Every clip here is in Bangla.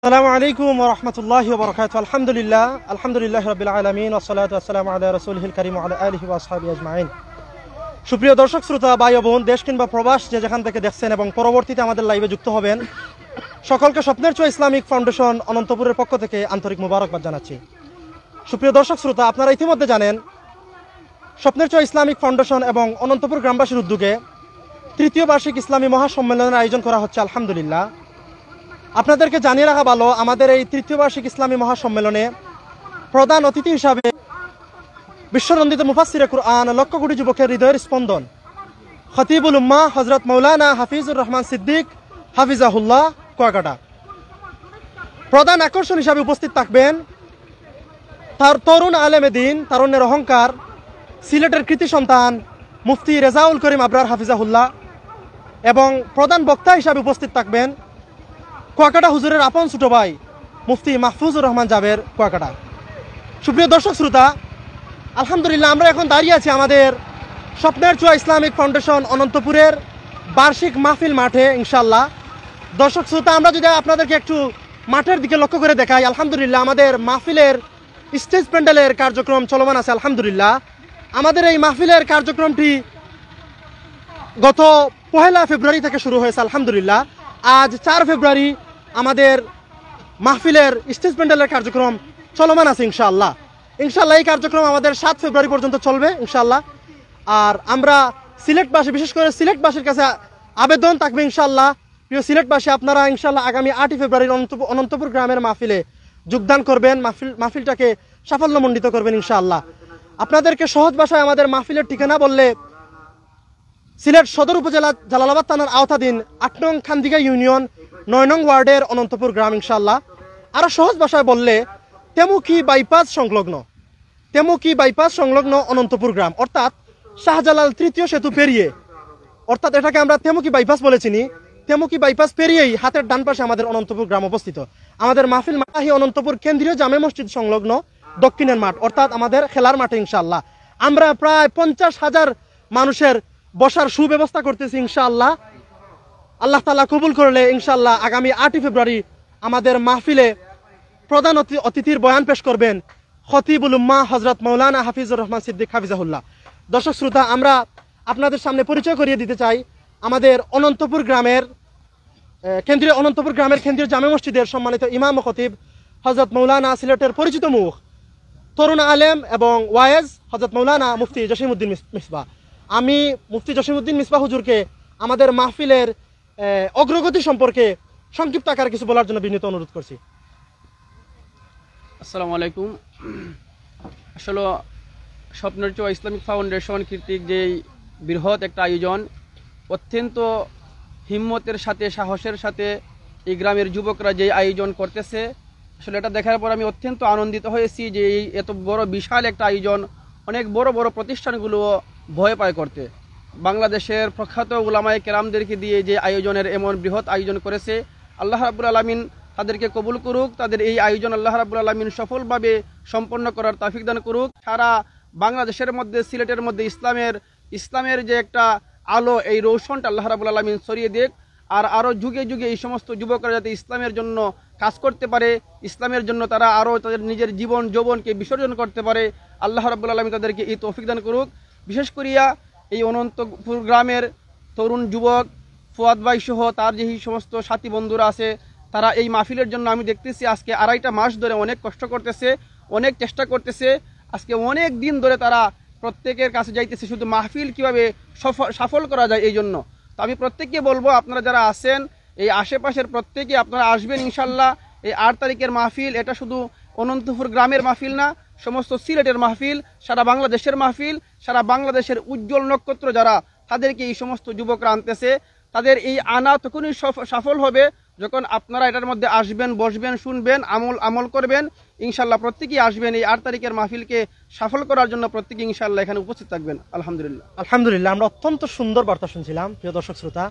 আসসালামু আলাইকুম ওয়া রাহমাতুল্লাহি ওয়া বারাকাতুহু। আলহামদুলিল্লাহ রাব্বিল আলামিন ওয়া সলাতু ওয়া সালামু আলা রাসূলিল কারীম ওয়া আলা আলিহি ওয়া আসহাবিহি আজমাইন। সুপ্রিয় দর্শক শ্রোতা, ভাই ও বোন, দেশ কিংবা প্রবাস যে যেখান থেকে দেখছেন এবং পরবর্তীতে আমাদের লাইভে যুক্ত হবেন, সকলকে স্বপ্নের ছোঁয়া ইসলামিক ফাউন্ডেশন অনন্তপুরের পক্ষ থেকে আন্তরিক মোবারকবাদ জানাচ্ছি। সুপ্রিয় দর্শক শ্রোতা, আপনারা ইতিমধ্যে জানেন স্বপ্নের ছোঁয়া ইসলামিক ফাউন্ডেশন এবং অনন্তপুর গ্রামবাসীর উদ্যোগে তৃতীয় বার্ষিক ইসলামী মহাসম্মেলনের আয়োজন করা হচ্ছে। আলহামদুলিল্লাহ, আপনাদেরকে জানিয়ে রাখা ভালো, আমাদের এই তৃতীয় বার্ষিক ইসলামী মহাসম্মেলনে প্রধান অতিথি হিসাবে বিশ্বনন্দিত মুফাসসিরে কুরআন, লক্ষ কোটি যুবকের হৃদয়ের স্পন্দন, খতিবুল উম্মাহ হযরত মাওলানা হাফিজুর রহমান সিদ্দিক হাফিজাহুল্লাহ কুয়াকাটা প্রধান আকর্ষণ হিসাবে উপস্থিত থাকবেন। তার তরুণ আলেমে দিন, তারুণ্যের অহংকার, সিলেটের কৃতি সন্তান মুফতি রেজাউল করিম আবরার হাফিজাহুল্লাহ, এবং প্রধান বক্তা হিসাবে উপস্থিত থাকবেন কুয়াকাটা হুজুরের আপন ছোট ভাই মুফতি মাহফুজুর রহমান জাবের কুয়াকাটা। সুপ্রিয় দর্শক শ্রোতা, আলহামদুলিল্লাহ, আমরা এখন দাঁড়িয়ে আছি আমাদের স্বপ্নের ছোঁয়া ইসলামিক ফাউন্ডেশন অনন্তপুরের বার্ষিক মাহফিল মাঠে। ইনশাল্লাহ দর্শক শ্রোতা, আমরা যদি আপনাদেরকে একটু মাঠের দিকে লক্ষ্য করে দেখাই, আলহামদুলিল্লাহ আমাদের মাহফিলের স্টেজ প্যান্ডেলের কার্যক্রম চলমান আছে। আলহামদুলিল্লাহ, আমাদের এই মাহফিলের কার্যক্রমটি গত 1 ফেব্রুয়ারি থেকে শুরু হয়েছে। আলহামদুলিল্লাহ, আজ 4 ফেব্রুয়ারি আমাদের মাহফিলের স্টেজ প্যান্ডেলের কার্যক্রম চলমান আছে। ইনশাআল্লাহ এই কার্যক্রম আমাদের 7 ফেব্রুয়ারি পর্যন্ত চলবে ইনশাআল্লাহ। আর আমরা সিলেটবাসী, বিশেষ করে সিলেটবাসীর কাছে আবেদন থাকবে ইনশাআল্লাহ, প্রিয় সিলেটবাসী, আপনারা ইনশাআল্লাহ আগামী 8 ফেব্রুয়ারির অনন্তপুর গ্রামের মাহফিলে যোগদান করবেন, মাহফিলটাকে সাফল্যমণ্ডিত করবেন ইনশাআল্লাহ। আপনাদেরকে সহজ ভাষায় আমাদের মাহফিলের ঠিকানা বললে, সিলেট সদর উপজেলা জালালাবাদ থানার আওতাধীন 8 নং খান্দিগা ইউনিয়ন 9 নং ওয়ার্ডের অনন্তপুর গ্রাম ইনশাআল্লাহ। আরো সহজ ভাষায় বললে তেমুকি বাইপাস সংলগ্ন অনন্তপুর গ্রাম, অর্থাৎ শাহজালাল তৃতীয় সেতু পেরিয়ে, অর্থাৎ এটাকে আমরা তেমুকি বাইপাস বলে চিনি। তেমুকি বাইপাস পেরিয়েই হাতের ডান পাশে আমাদের অনন্তপুর গ্রাম অবস্থিত। আমাদের মাহফিল মাহি অনন্তপুর কেন্দ্রীয় জামে মসজিদ সংলগ্ন দক্ষিণের মাঠ, অর্থাৎ আমাদের খেলার মাঠে ইনশাআল্লাহ। আমরা প্রায় 50,000 মানুষের বসার সুব্যবস্থা করতেছি ইনশাআল্লাহ। আল্লাহ তাআলা কবুল করলে ইনশাআল্লাহ আগামী 8 ফেব্রুয়ারি আমাদের মাহফিলে প্রধান অতিথির বয়ান পেশ করবেন খতিবুল উম্মাহ হযরত মাওলানা হাফিজুর রহমান সিদ্দিক হাফিজাহুল্লাহ। দর্শক শ্রোতা, আমরা আপনাদের সামনে পরিচয় করিয়ে দিতে চাই আমাদের অনন্তপুর গ্রামের কেন্দ্রীয় জামে মসজিদের সম্মানিত ইমাম ও খতিব হযরত মাওলানা, সিলেটের পরিচিত মুখ, তরুণ আলেম এবং ওয়াইজ হযরত মাওলানা মুফতি জসিমউদ্দিন মিসবাহ। আমি মুফতি জসিমউদ্দিন মিসবাহ হুজুরকে আমাদের মাহফিলের অগ্রগতি সম্পর্কে সংক্ষিপ্ত আকারে কিছু বলার জন্য বিনীত অনুরোধ করছি। আসসালামু আলাইকুম। আসলে স্বপ্নের ছোঁয়া ইসলামিক ফাউন্ডেশন কর্তৃক যেই বৃহৎ একটা আয়োজন, অত্যন্ত হিম্মতের সাথে, সাহসের সাথে এই গ্রামের যুবকরা যে আয়োজন করতেছে, আসলে এটা দেখার পর আমি অত্যন্ত আনন্দিত হয়েছি যে এই এত বড় বিশাল একটা আয়োজন অনেক বড় বড় প্রতিষ্ঠানগুলো ভয় পায় করতে। বাংলাদেশের প্রখ্যাত উলামায়ে কেরামদেরকে দিয়ে যে আয়োজনের এমন বৃহৎ আয়োজন করেছে, আল্লাহ রাব্বুল আলামিন তাদেরকে কবুল করুক, তাদের এই আয়োজন আল্লাহ রাব্বুল আলামিন সফলভাবে সম্পন্ন করার তৌফিক দান করুক। সারা বাংলাদেশের মধ্যে, সিলেটের মধ্যে ইসলামের যে একটা আলো, এই রৌশনটা আল্লাহ রাব্বুল আলামিন ছড়িয়ে দেখ। আর আরও যুগে যুগে এই সমস্ত যুবকরা যাতে ইসলামের জন্য কাজ করতে পারে, ইসলামের জন্য তারা আরও তাদের নিজের জীবন যৌবনকে বিসর্জন করতে পারে, আল্লাহ রাব্বুল আলামিন তাদেরকে এই তৌফিক দান করুক। বিশেষ করিয়া এই অনন্তপুর গ্রামের তরুণ যুবক ফুয়াদ ভাই সহ তার যে সমস্ত সাথী বন্ধুরা আছে, তারা এই মাহফিলের জন্য আমি দেখতেছি আজকে 2.5 মাস ধরে অনেক কষ্ট করতেছে, অনেক চেষ্টা করতেছে। আজকে অনেক দিন ধরে তারা প্রত্যেকের কাছে যাইতেছে শুধু মাহফিল কীভাবে সফল করা যায় এই জন্য। তো আমি প্রত্যেককে বলবো, আপনারা যারা আছেন এই আশেপাশের প্রত্যেকে আপনারা আসবেন ইনশাল্লাহ। এই 8 তারিখের মাহফিল, এটা শুধু অনন্তপুর গ্রামের মাহফিল না, সমস্ত সিলেটের মাহফিল, সারা বাংলাদেশের মাহফিল। সারা বাংলাদেশের উজ্জ্বল নক্ষত্র যারা, তাদেরকে এই সমস্ত যুবকরা আনতেছে। তাদের এই আনা তখনই সফল হবে যখন আপনারা এটার মধ্যে আসবেন, বসবেন, শুনবেন, আমল করবেন। ইনশাল্লাহ প্রত্যেকেই আসবেন এই 8 তারিখের মাহফিলকে সফল করার জন্য, প্রত্যেকে ইনশাল্লাহ এখানে উপস্থিত থাকবেন। আলহামদুলিল্লাহ, আমরা অত্যন্ত সুন্দর বার্তা শুনছিলাম। প্রিয় দর্শক শ্রোতা,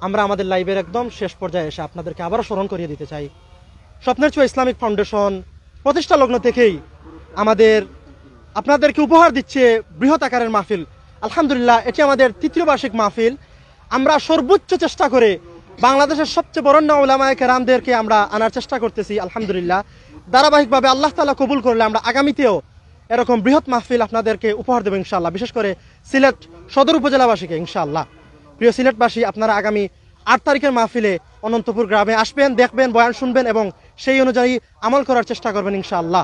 আমরা আমাদের লাইভের একদম শেষ পর্যায়ে এসে আপনাদেরকে আবারও স্মরণ করিয়ে দিতে চাই, স্বপ্নের ছোঁয়া ইসলামিক ফাউন্ডেশন প্রতিষ্ঠা লগ্ন থেকেই আপনাদেরকে উপহার দিচ্ছে বৃহৎ আকারের মাহফিল। আলহামদুলিল্লাহ, এটি আমাদের 3য় বার্ষিক মাহফিল। আমরা সর্বোচ্চ চেষ্টা করে বাংলাদেশের সবচেয়ে বরেণ্য উলামায়ে কেরামদেরকে আমরা আনার চেষ্টা করতেছি আলহামদুলিল্লাহ। ধারাবাহিকভাবে আল্লাহ তাআলা কবুল করলে আমরা আগামীতেও এরকম বৃহৎ মাহফিল আপনাদেরকে উপহার দেবো ইনশাআল্লাহ, বিশেষ করে সিলেট সদর উপজেলাবাসীকে ইনশাআল্লাহ। প্রিয় সিলেটবাসী, আপনারা আগামী 8 তারিখের মাহফিলে অনন্তপুর গ্রামে আসবেন, দেখবেন, বয়ান শুনবেন এবং সেই অনুযায়ী আমল করার চেষ্টা করবেন ইনশাআল্লাহ।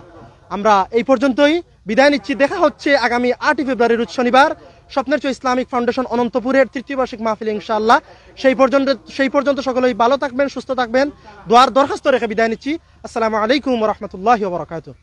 আমরা এই পর্যন্তই বিদায় নিচ্ছি। দেখা হচ্ছে আগামী 8ই ফেব্রুয়ারি রোজ শনিবার স্বপ্নের চো ইসলামিক ফাউন্ডেশন অনন্তপুরের 3য় বার্ষিক মাহফিলে ইনশাআল্লাহ। সেই পর্যন্ত সকলেই ভালো থাকবেন, সুস্থ থাকবেন, দোয়ার দরখাস্ত রেখে বিদায় নিচ্ছি। আসসালামু আলাইকুম ওয়া রাহমাতুল্লাহি ওয়া বারাকাতুহু।